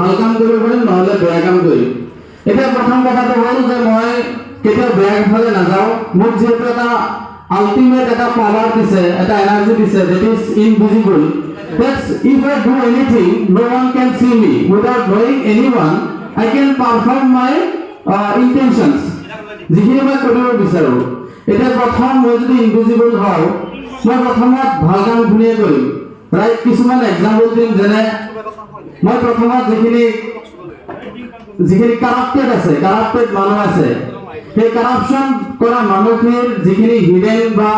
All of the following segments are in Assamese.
ভাল কাম কৰিব পাৰিম নহলে বেয়া কাম কৰিম এটা প্ৰথম কথাটো হ'ল যে মই কেতিয়া বেয়া ফালে নাযাওঁ মোক যেটো এটা আল্টিমেট এটা পাৱাৰ দিছে এটা এনাৰ্জি দিছে that is invisible that's if I do anything no one can see me without knowing anyone I can perform my intentions যিখিনি মই কৰিব বিচাৰো এটা প্ৰথম মই যদি ইনভিজিবল হওঁ মই প্ৰথমত ভাল কাম ধুনীয়া কৰিম ৰাইট কিছুমান এক্সাম্পল দিম যেনে মই প্ৰথমত যিখিনি কাৰাপ্টেড আছে কাৰাপ্টেড মানুহ আছে সেই কাৰাপশন কৰা মানুহৰ যিখিনি হিডেন বা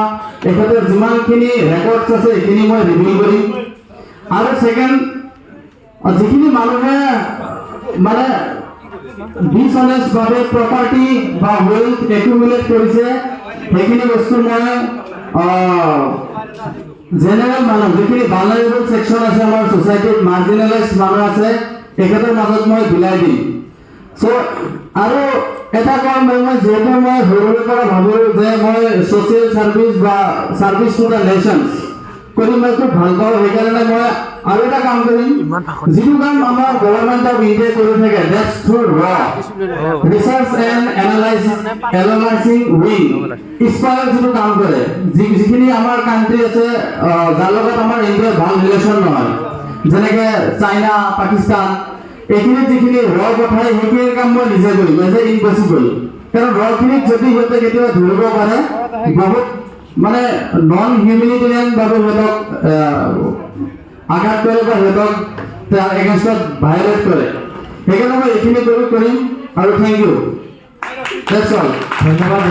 এখানে যিমানখিনি ৰেকৰ্ডছ আছে এইখিনি মই ৰিভিল কৰিম আৰু সেকেন্ড যিখিনি মানুহে মানে ডিসঅনেস্ট ভাবে প্ৰপাৰ্টি বা ওয়েলথ একুমুলেট কৰিছে সেইখিনি বস্তু মই জেনাৰেল মানুহ যিখিনি ভালনাৰেবল সেকশন আছে আমাৰ সোসাইটিত মাৰ্জিনালাইজড মানুহ আছে এখানৰ মাজত মই বিলাই দিম সো আৰু এটা কাম মই যেটো মই সৰুৰে পৰা ভাবো যে মই সোশ্যাল সাৰ্ভিস বা সাৰ্ভিস টু দা নেশনস কৰি মই খুব ভাল পাওঁ সেইকাৰণে মই আৰু এটা কাম কৰিম যিটো কাম আমাৰ গভৰ্ণমেণ্ট অফ ইণ্ডিয়া কৰি থাকে that's through research and analysing wing ইস্পায়াৰ যিটো কাম কৰে যিখিনি আমাৰ কান্ট্ৰি আছে যাৰ লগত আমাৰ ইণ্ডিয়াৰ ভাল ৰিলেশ্যন নহয় যেনেকে চাইনা পাকিস্তান এইখিনি যিখিনি পঠাই সেইখিনিৰ কাম মই নিজে কৰিম এজ এ ইম্পচিবল কাৰণ খিনিক যদি সিহঁতে কেতিয়াবা ধৰিব পাৰে বহুত মানে নন হিউমেনিটেৰিয়ান ভাবে সিহঁতক আঘাত কৰে বা সিহঁতক তাৰ এগেইনষ্টত ভায়োলেট কৰে সেইকাৰণে মই এইখিনি কৰিম আৰু থেংক ইউ দ্যাটস অল ধন্যবাদ।